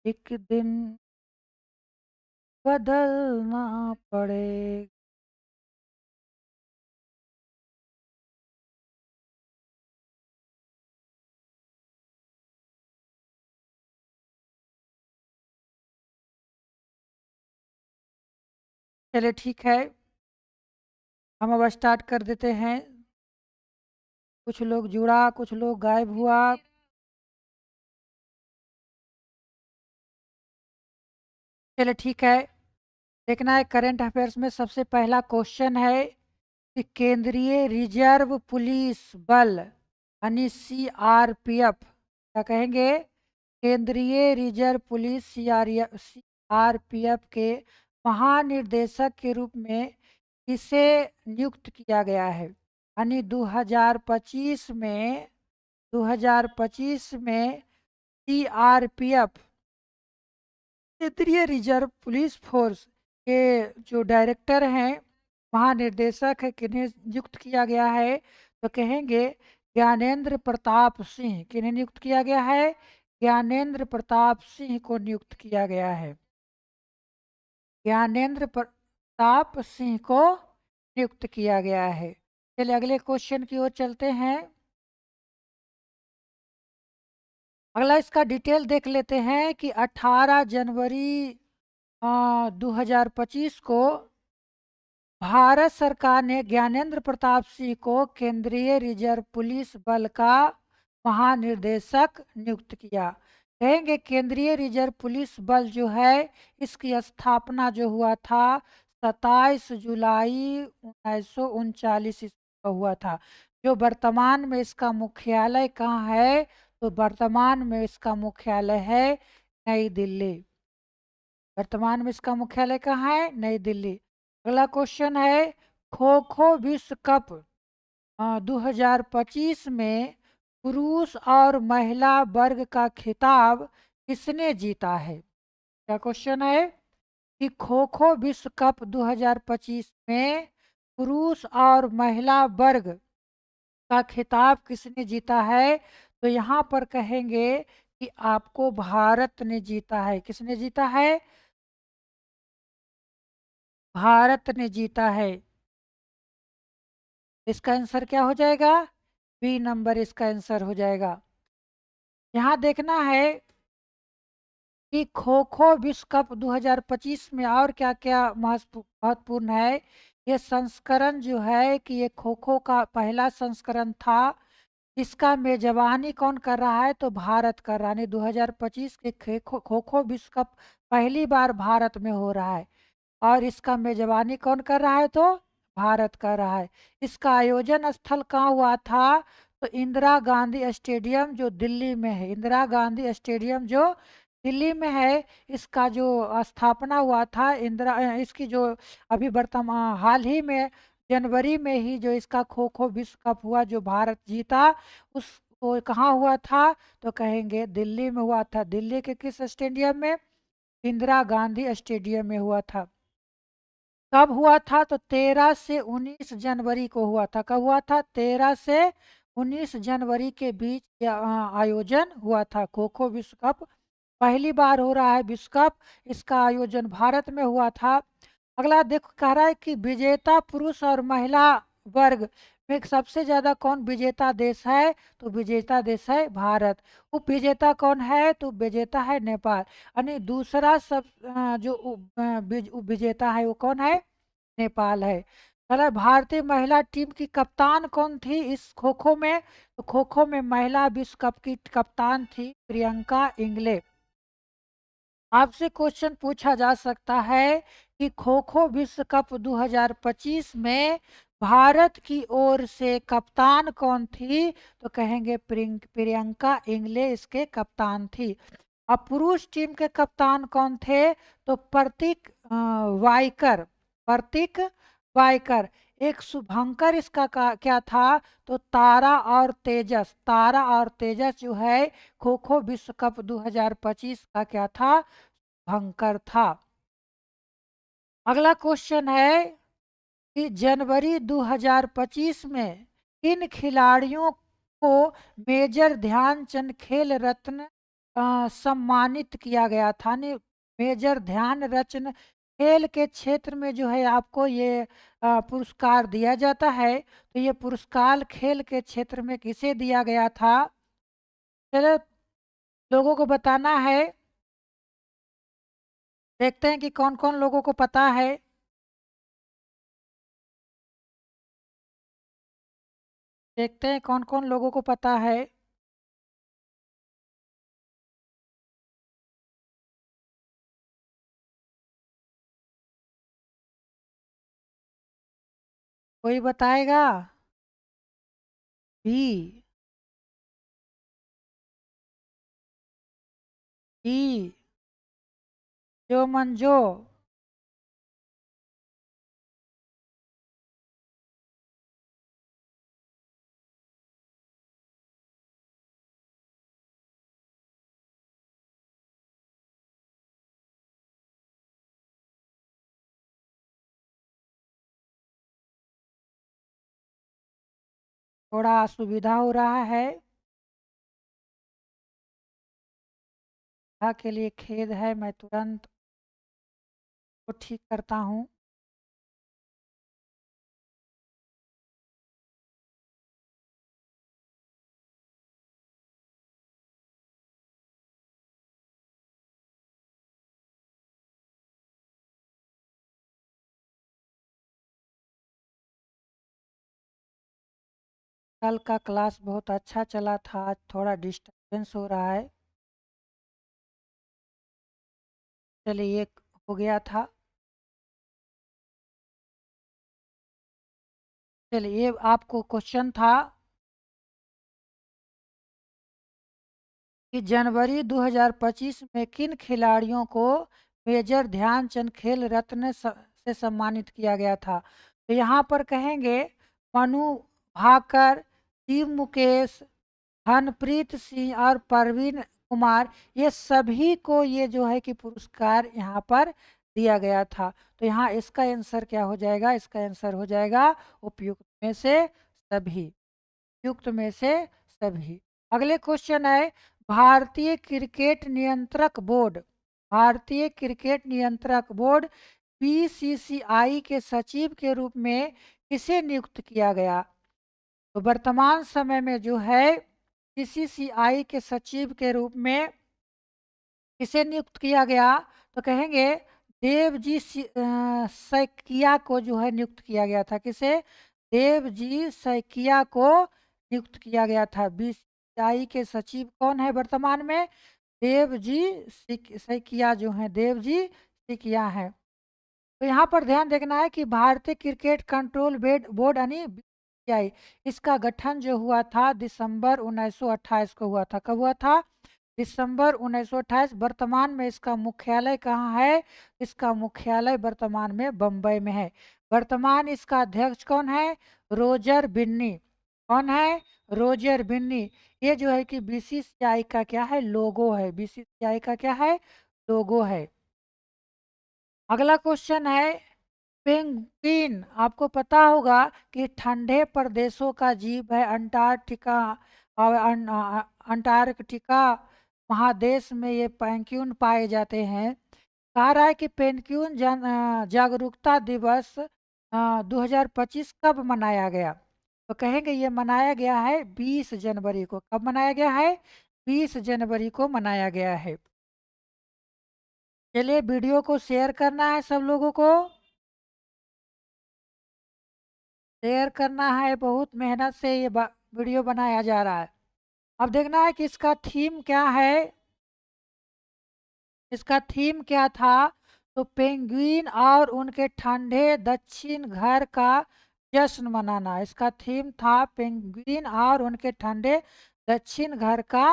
एक दिन बदलना पड़ेगा। चलिए ठीक है, हम अब स्टार्ट कर देते हैं। कुछ लोग जुड़ा, कुछ लोग गायब हुआ। चलिए ठीक है, देखना है करंट अफेयर्स में सबसे पहला क्वेश्चन है कि केंद्रीय रिजर्व पुलिस बल यानी सीआरपीएफ, क्या कहेंगे, केंद्रीय रिजर्व पुलिस सीआरपीएफ के महानिर्देशक के रूप में किसे नियुक्त किया गया है। यानी 2025 में सीआरपीएफ क्षेत्रीय रिजर्व पुलिस फोर्स के जो डायरेक्टर हैं, महानिर्देशक है, किन्हें नियुक्त किया गया है, तो कहेंगे ज्ञानेंद्र प्रताप सिंह। किन्हें नियुक्त किया गया है? ज्ञानेंद्र प्रताप सिंह को नियुक्त किया गया है। ज्ञानेंद्र प्रताप सिंह को नियुक्त किया गया है। चलिए अगले क्वेश्चन की ओर चलते हैं। अगला इसका डिटेल देख लेते हैं कि 18 जनवरी 2025 को भारत सरकार ने ज्ञानेंद्र प्रताप सिंह को केंद्रीय रिजर्व पुलिस बल का महानिर्देशक नियुक्त किया। कहेंगे केंद्रीय रिजर्व पुलिस बल जो है, इसकी स्थापना जो हुआ था 27 जुलाई 1939 ईस्वी हुआ था। जो वर्तमान में इसका मुख्यालय कहाँ है, तो वर्तमान में इसका मुख्यालय है नई दिल्ली। वर्तमान में इसका मुख्यालय कहाँ है? नई दिल्ली। अगला क्वेश्चन है, खो खो विश्व कप 2025 में पुरुष और महिला वर्ग का खिताब किसने जीता है? क्या क्वेश्चन है कि खो खो विश्व कप 2025 में पुरुष और महिला वर्ग का खिताब किसने जीता है? तो यहाँ पर कहेंगे कि आपको भारत ने जीता है। किसने जीता है? भारत ने जीता है। इसका आंसर क्या हो जाएगा? बी नंबर इसका आंसर हो जाएगा। यहाँ देखना है कि खो खो विश्व कप 2025 में और क्या क्या महत्वपूर्ण है। ये संस्करण जो है कि ये खो खो का पहला संस्करण था। इसका मेजबानी कौन कर रहा है? तो भारत कर रहा है। 2025 के खो खो विश्व कप पहली बार भारत में हो रहा है और इसका मेजबानी कौन कर रहा है? तो भारत कर रहा है। इसका आयोजन स्थल कहाँ हुआ था? तो इंदिरा गांधी स्टेडियम जो दिल्ली में है। इंदिरा गांधी स्टेडियम जो दिल्ली में है, इसका जो स्थापना हुआ था इसकी जो अभी वर्तमान हाल ही में जनवरी में ही जो इसका खो खो विश्व कप हुआ जो भारत जीता, उस वो कहाँ हुआ था? तो कहेंगे दिल्ली में हुआ था। दिल्ली के किस स्टेडियम में? इंदिरा गांधी स्टेडियम में हुआ था। कब हुआ था? तो 13 से 19 जनवरी को हुआ था। कब हुआ था? 13 से 19 जनवरी के बीच आयोजन हुआ था। खो खो विश्व कप पहली बार हो रहा है विश्व कप। इसका आयोजन भारत में हुआ था। अगला देखो, कह रहा है कि विजेता पुरुष और महिला वर्ग में सबसे ज्यादा कौन विजेता देश है? तो विजेता देश है भारत। उप विजेता कौन है? तो विजेता है नेपाल। यानी दूसरा सब जो उप विजेता है वो कौन है? नेपाल है। चलो, भारतीय महिला टीम की कप्तान कौन थी इस खो खो में? तो खो खो में महिला विश्व कप की कप्तान थी प्रियंका इंगले। आपसे क्वेश्चन पूछा जा सकता है कि खो खो विश्व कप 2025 में भारत की ओर से कप्तान कौन थी? तो कहेंगे प्रियंका इंगले इसके कप्तान थी। अब पुरुष टीम के कप्तान कौन थे? तो प्रतीक वाइकर। प्रतीक वाइकर। एक शुभंकर इसका क्या था? तो तारा और तेजस। तारा और तेजस जो है खो खो विश्व कप 2025 का क्या था? भंकर था। अगला क्वेश्चन है कि जनवरी 2025 में किन खिलाड़ियों को मेजर ध्यानचंद खेल रत्न सम्मानित किया गया था। ने मेजर ध्यानचंद खेल के क्षेत्र में जो है आपको ये पुरस्कार दिया जाता है। तो ये पुरस्कार खेल के क्षेत्र में किसे दिया गया था? चलो लोगों को बताना है। देखते हैं कि कौन कौन लोगों को पता है। देखते हैं कौन कौन लोगों को पता है। कोई बताएगा? बी। ई। जो मंजो। थोड़ा असुविधा हो रहा है। के लिए खेद है, मैं तुरंत को ठीक करता हूँ। कल का क्लास बहुत अच्छा चला था, आज थोड़ा डिस्टरबेंस हो रहा है। चलिए एक हो गया था। चलिए आपको क्वेश्चन था कि जनवरी 2025 में किन खिलाड़ियों को मेजर ध्यानचंद खेल रत्न से सम्मानित किया गया था? तो यहाँ पर कहेंगे मनु भाकर, शिव मुकेश, हरप्रीत सिंह और प्रवीण कुमार, ये सभी को ये जो है कि पुरस्कार यहाँ पर दिया गया था। तो यहाँ इसका आंसर क्या हो जाएगा? इसका आंसर हो जाएगा उपयुक्त में से सभी। उपयुक्त में से सभी। अगले क्वेश्चन है भारतीय क्रिकेट नियंत्रक बोर्ड। भारतीय क्रिकेट नियंत्रक बोर्ड बीसीसीआई के सचिव के रूप में किसे नियुक्त किया गया? तो वर्तमान समय में जो है बीसीसीआई के सचिव के रूप में किसे नियुक्त किया गया? तो कहेंगे देवजी सैकिया को जो है नियुक्त किया गया था। किसे? देवजी सैकिया को नियुक्त किया गया था। बीसीसीआई के सचिव कौन है वर्तमान में? देवजी सैकिया जो है, देवजी सैकिया है। तो यहाँ पर ध्यान देखना है कि भारतीय क्रिकेट कंट्रोल बोर्ड यानी बीसीसीआई, इसका गठन जो हुआ था दिसंबर 1928 को हुआ था। कब हुआ था? दिसंबर 1928। वर्तमान में इसका मुख्यालय कहाँ है? इसका मुख्यालय वर्तमान में बम्बई में है। वर्तमान इसका अध्यक्ष कौन है? रोजर बिन्नी। कौन है? रोजर बिन्नी। ये जो है कि बीसीसीआई का क्या है? लोगो है। बीसीसीआई का क्या है? लोगो है। अगला क्वेश्चन है पेंगुइन। आपको पता होगा कि ठंडे प्रदेशों का जीव है। अंटार्कटिका और अंटार्कटिका महादेश में ये पेंगुइन पाए जाते हैं। कहा रहा है कि पेंगुइन जागरूकता दिवस 2025 कब मनाया गया? तो कहेंगे ये मनाया गया है 20 जनवरी को। कब मनाया गया है? 20 जनवरी को मनाया गया है। चलिए वीडियो को शेयर करना है सब लोगों को। शेयर करना है, बहुत मेहनत से ये वीडियो बनाया जा रहा है। अब देखना है कि इसका थीम क्या है। इसका थीम क्या था? तो पेंगुइन और उनके ठंडे दक्षिण घर का जश्न मनाना। इसका थीम था पेंगुइन और उनके ठंडे दक्षिण घर का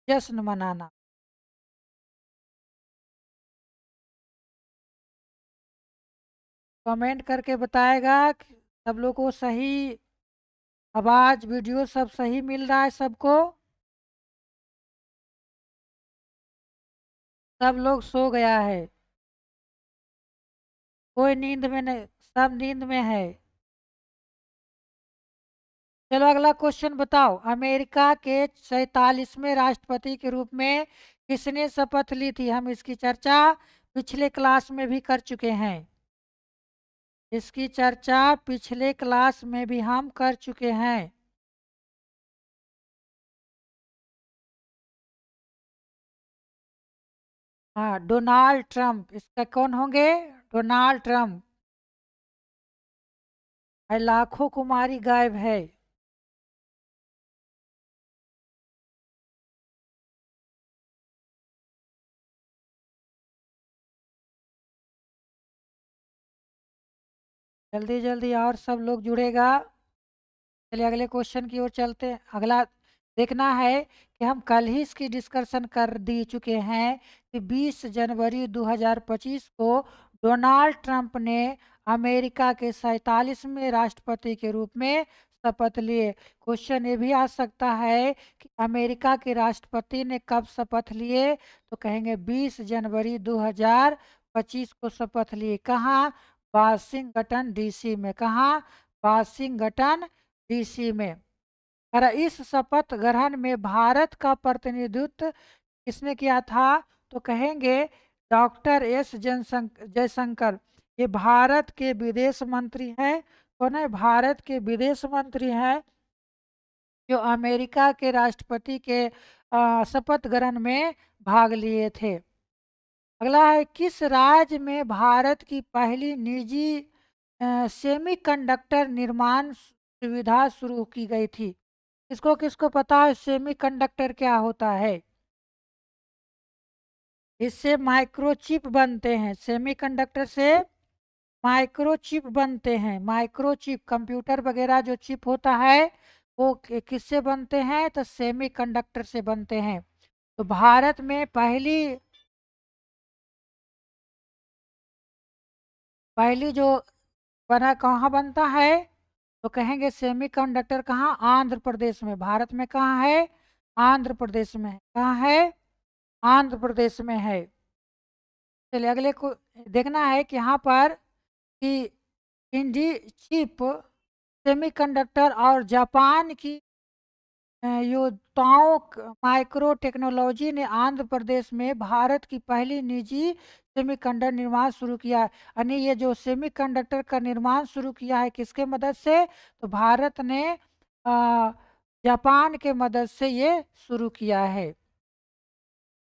जश्न मनाना। कमेंट करके बताएगा कि सब लोगों को सही आवाज वीडियो सब सही मिल रहा है सबको? सब लोग सो गया है? कोई नींद में नहीं? सब नींद में है? चलो अगला क्वेश्चन बताओ, अमेरिका के 47वें राष्ट्रपति के रूप में किसने शपथ ली थी? हम इसकी चर्चा पिछले क्लास में भी कर चुके हैं। इसकी चर्चा पिछले क्लास में भी हम कर चुके हैं। हाँ, डोनाल्ड ट्रंप। इसका कौन होंगे? Donald Trump. लाखों कुमारी गायब है। जल्दी जल्दी और सब लोग जुड़ेगा। चलिए अगले क्वेश्चन की ओर चलते हैं। अगला देखना है कि हम कल ही इसकी डिस्कशन कर दी चुके हैं कि 20 जनवरी 2025 को डोनाल्ड ट्रंप ने अमेरिका के 47वें राष्ट्रपति के रूप में शपथ लिए। क्वेश्चन ये भी आ सकता है कि अमेरिका के राष्ट्रपति ने कब शपथ लिए, तो कहेंगे 20 जनवरी 2025 को शपथ लिए। कहाँ? वाशिंगटन डीसी में। कहाँ? वाशिंगटन डीसी में। और इस शपथ ग्रहण में भारत का प्रतिनिधित्व किसने किया था? तो कहेंगे डॉक्टर एस जयशंकर। ये भारत के विदेश मंत्री हैं। कौन है? भारत के विदेश मंत्री हैं, जो अमेरिका के राष्ट्रपति के शपथ ग्रहण में भाग लिए थे। अगला है, किस राज्य में भारत की पहली निजी सेमीकंडक्टर निर्माण सुविधा शुरू की गई थी? किसको किसको पता है सेमीकंडक्टर क्या होता है? इससे माइक्रोचिप बनते हैं। सेमीकंडक्टर से माइक्रोचिप बनते हैं। माइक्रोचिप, कंप्यूटर वगैरह जो चिप होता है वो किससे बनते हैं? तो सेमीकंडक्टर से बनते हैं। तो भारत में पहली जो बना कहाँ बनता है? तो कहेंगे सेमीकंडक्टर कहाँ? आंध्र प्रदेश में। भारत में कहाँ है? आंध्र प्रदेश में। कहाँ है? आंध्र प्रदेश में है। चलिए अगले को देखना है कि यहाँ पर कि इंडी चिप सेमीकंडक्टर और जापान की योताओं माइक्रो टेक्नोलॉजी ने आंध्र प्रदेश में भारत की पहली निजी सेमीकंडक्टर निर्माण शुरू किया। यानी ये जो सेमीकंडक्टर का निर्माण शुरू किया है किसके मदद से? तो भारत ने जापान के मदद से ये शुरू किया है।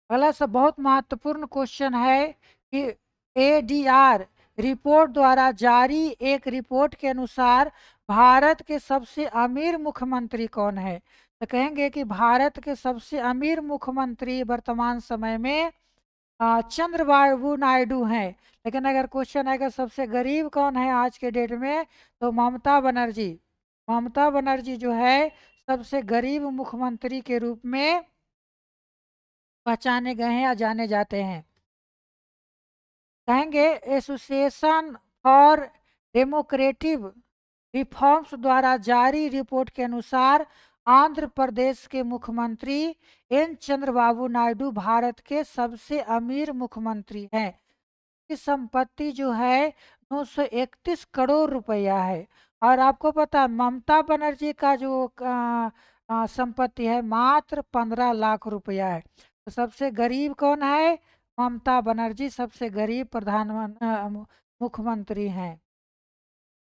अगला सब बहुत महत्वपूर्ण क्वेश्चन है कि एडीआर रिपोर्ट द्वारा जारी एक रिपोर्ट के अनुसार भारत के सबसे अमीर मुख्यमंत्री कौन है? तो कहेंगे कि भारत के सबसे अमीर मुख्यमंत्री वर्तमान समय में चंद्रबाबू नायडू हैं। लेकिन अगर क्वेश्चन आएगा सबसे गरीब कौन है आज के डेट में, तो ममता बनर्जी। ममता बनर्जी जो है सबसे गरीब मुख्यमंत्री के रूप में पहचाने गए हैं या जाने जाते हैं। कहेंगे एसोसिएशन फॉर डेमोक्रेटिक रिफॉर्म्स द्वारा जारी रिपोर्ट के अनुसार आंध्र प्रदेश के मुख्यमंत्री एन चंद्रबाबू नायडू भारत के सबसे अमीर मुख्यमंत्री हैं। की संपत्ति जो है 931 करोड़ रुपया है। और आपको पता है ममता बनर्जी का जो संपत्ति है मात्र 15 लाख रुपया है। तो सबसे गरीब कौन है? ममता बनर्जी सबसे गरीब प्रधानमंत्री मुख्यमंत्री हैं।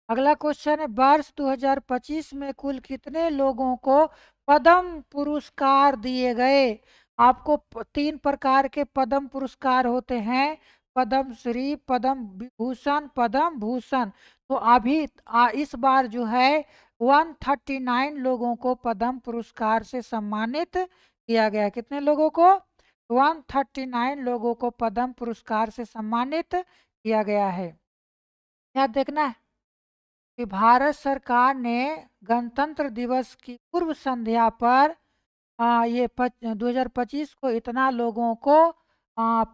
अगला क्वेश्चन है, वर्ष 2025 में कुल कितने लोगों को पद्म पुरस्कार दिए गए? आपको 3 प्रकार के पद्म पुरस्कार होते हैं, पद्म श्री, पद्म विभूषण, पद्म भूषण। तो अभी इस बार जो है 139 लोगों को पद्म पुरस्कार से सम्मानित किया गया। कितने लोगों को? 139 लोगों को पद्म पुरस्कार से सम्मानित किया गया है। क्या देखना है कि भारत सरकार ने गणतंत्र दिवस की पूर्व संध्या पर ये 2025 को इतना लोगों को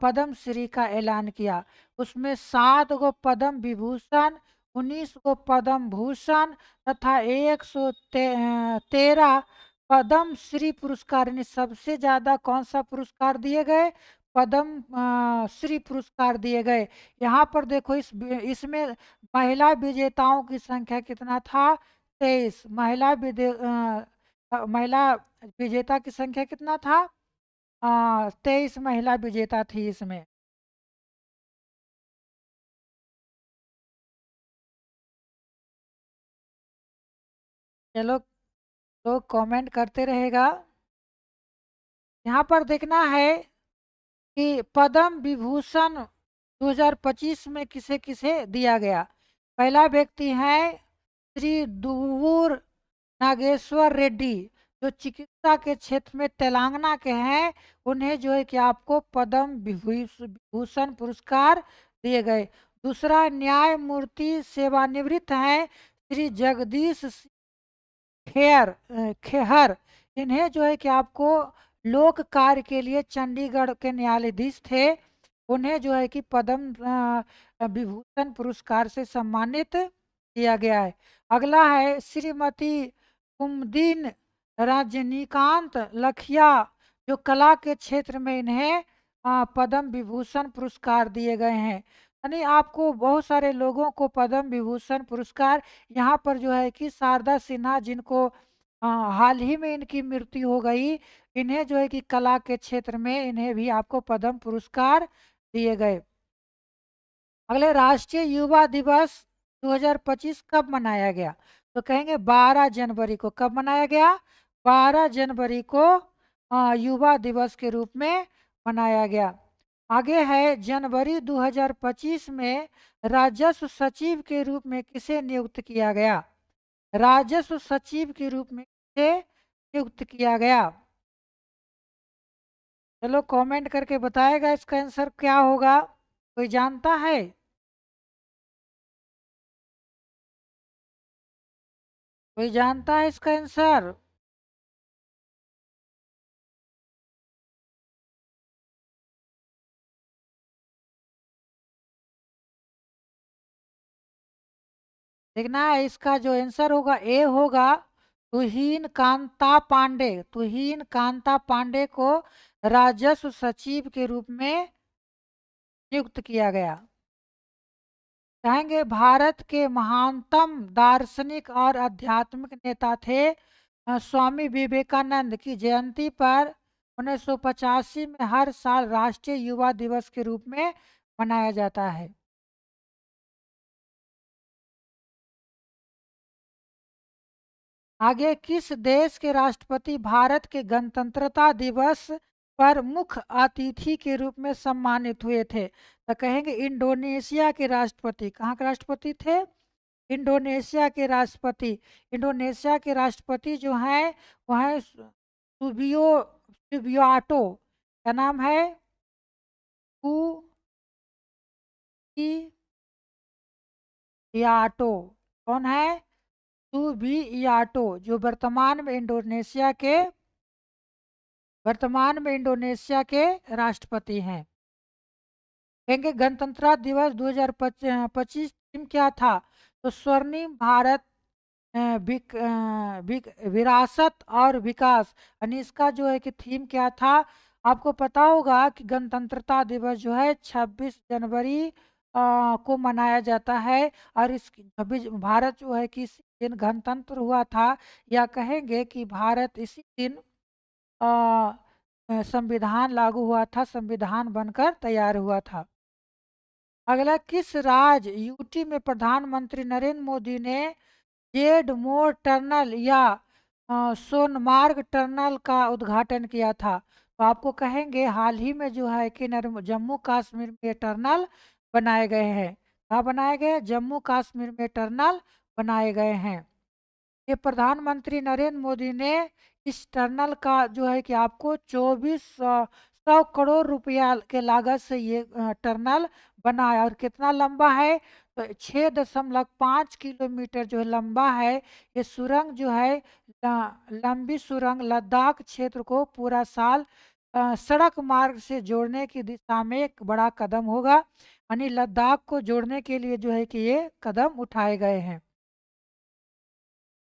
पद्म श्री का ऐलान किया। उसमें 7 गो पद्म विभूषण, 19 गो पद्म भूषण तथा 113 पद्म श्री पुरस्कार। यानी सबसे ज्यादा कौन सा पुरस्कार दिए गए? पद्म श्री पुरस्कार दिए गए। यहाँ पर देखो इसमें महिला विजेताओं की संख्या कितना था? 23। महिला विजेता की संख्या कितना था? 23 महिला विजेता थी इसमें। चलो, तो कमेंट करते रहेगा। यहाँ पर देखना है कि पद्म विभूषण 2025 में किसे किसे दिया गया। पहला व्यक्ति है श्री दुव्वूर नागेश्वर रेड्डी, जो चिकित्सा के क्षेत्र में तेलंगाना के हैं। उन्हें जो है कि आपको पद्म विभूषण पुरस्कार दिए गए। दूसरा न्यायमूर्ति सेवानिवृत्त हैं श्री जगदीश खेहर। इन्हें जो है कि आपको लोक कार्य के लिए चंडीगढ़ के न्यायाधीश थे। उन्हें जो है कि पद्म विभूषण पुरस्कार से सम्मानित किया गया है। अगला है श्रीमती कुमुदिन रजनीकांत लखिया, जो कला के क्षेत्र में इन्हें पद्म विभूषण पुरस्कार दिए गए हैं। यानी आपको बहुत सारे लोगों को पद्म विभूषण पुरस्कार, यहाँ पर जो है कि शारदा सिन्हा, जिनको हाल ही में इनकी मृत्यु हो गई, इन्हें जो है कि कला के क्षेत्र में इन्हें भी आपको पद्म पुरस्कार दिए गए। अगले राष्ट्रीय युवा दिवस 2025 कब मनाया गया? तो कहेंगे 12 जनवरी को। कब मनाया गया? 12 जनवरी को युवा दिवस के रूप में मनाया गया। आगे है जनवरी 2025 में राजस्व सचिव के रूप में किसे नियुक्त किया गया? राजस्व सचिव के रूप में किसे नियुक्त किया गया? चलो कमेंट करके बताएगा इसका आंसर क्या होगा। कोई जानता है? कोई जानता है इसका आंसर? देखना है, इसका जो आंसर होगा ए होगा। तुहीन कांता पांडे को राजस्व सचिव के रूप में नियुक्त किया गया। कहेंगे भारत के महानतम दार्शनिक और आध्यात्मिक नेता थे स्वामी विवेकानंद की जयंती पर 1985 में हर साल राष्ट्रीय युवा दिवस के रूप में मनाया जाता है। आगे किस देश के राष्ट्रपति भारत के गणतंत्रता दिवस पर मुख्य अतिथि के रूप में सम्मानित हुए थे? तो कहेंगे इंडोनेशिया के राष्ट्रपति। कहाँ के राष्ट्रपति थे? इंडोनेशिया के राष्ट्रपति। इंडोनेशिया के राष्ट्रपति जो हैं वह है सुबियाटो। क्या नाम है? सुबियाटो। कौन है? सुबियाटो, जो वर्तमान में इंडोनेशिया के राष्ट्रपति हैं। कहेंगे गणतंत्र दिवस 2025 थीम क्या था? तो स्वर्णिम भारत, विरासत और विकास। यानी इसका जो है कि थीम क्या था? आपको पता होगा कि गणतंत्रता दिवस जो है 26 जनवरी को मनाया जाता है। और इस 26 भारत जो है कि इसी दिन गणतंत्र हुआ था, या कहेंगे कि भारत इसी दिन संविधान लागू हुआ था, संविधान बनकर तैयार हुआ था। अगला, किस राज्य यूटी में प्रधानमंत्री नरेंद्र मोदी ने जेड मोर टनल या सोनमार्ग टनल का उद्घाटन किया था? तो आपको कहेंगे हाल ही में जो है कि जम्मू कश्मीर में टनल बनाए गए हैं। कहाँ बनाए गए? जम्मू कश्मीर में टनल बनाए गए हैं। ये प्रधानमंत्री नरेंद्र मोदी ने इस टनल का जो है कि आपको 2400 करोड़ रुपया के लागत से ये टनल बना है। और कितना लंबा है? तो 6.5 किलोमीटर जो है लंबा है। ये सुरंग जो है, लंबी सुरंग लद्दाख क्षेत्र को पूरा साल सड़क मार्ग से जोड़ने की दिशा में एक बड़ा कदम होगा। यानी लद्दाख को जोड़ने के लिए जो है कि ये कदम उठाए गए हैं।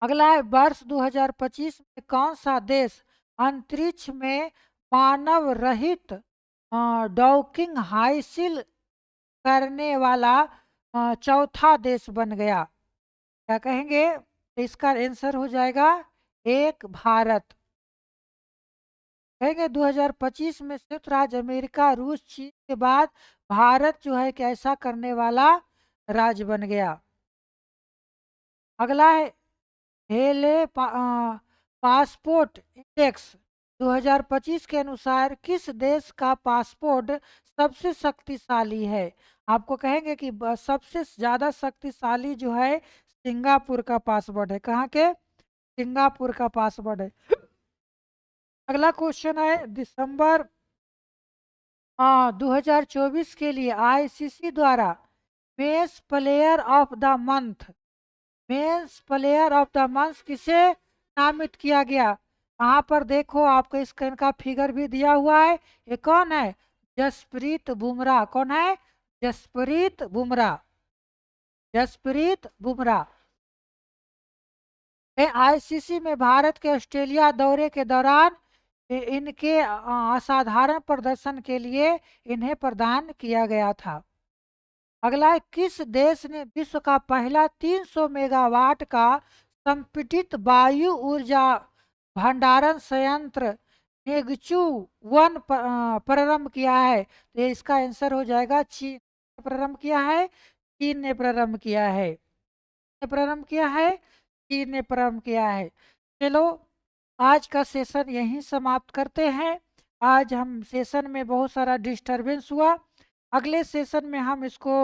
अगला है, वर्ष 2025 में कौन सा देश अंतरिक्ष में मानव रहित डॉकिंग हासिल करने वाला चौथा देश बन गया? क्या कहेंगे? इसका आंसर हो जाएगा एक भारत। कहेंगे 2025 में संयुक्त राज्य अमेरिका, रूस, चीन के बाद भारत जो है कि ऐसा करने वाला राज्य बन गया। अगला है पासपोर्ट इंडेक्स 2025 के अनुसार किस देश का पासपोर्ट सबसे शक्तिशाली है? आपको कहेंगे कि सबसे ज्यादा शक्तिशाली जो है सिंगापुर का पासपोर्ट है। कहाँ के? सिंगापुर का पासपोर्ट है। अगला क्वेश्चन है दिसंबर 2024 के लिए आईसीसी द्वारा best player of the month, best player of the month किसे नामित किया गया? यहाँ पर देखो आपको स्क्रीन का फिगर भी दिया हुआ है। ये कौन है? जसप्रीत बुमराह। कौन है? जसप्रीत बुमराह। जसप्रीत बुमराह। आईसीसी में भारत के ऑस्ट्रेलिया दौरे के दौरान इनके असाधारण प्रदर्शन के लिए इन्हें प्रदान किया गया था। अगला है किस देश ने विश्व का पहला 300 मेगावाट का संपीड़ित वायु ऊर्जा भंडारण संयंत्र नेगचू वन प्रारंभ किया है? तो इसका आंसर हो जाएगा चीन ने प्रारंभ किया है। चीन ने प्रारंभ किया है। प्रारंभ किया है। चीन ने प्रारंभ किया है। चलो आज का सेशन यहीं समाप्त करते हैं। आज हम सेशन में बहुत सारा डिस्टरबेंस हुआ। अगले सेशन में हम इसको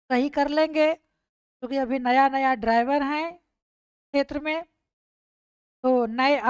सही कर लेंगे क्योंकि अभी नया नया ड्राइवर हैं क्षेत्र में, तो नए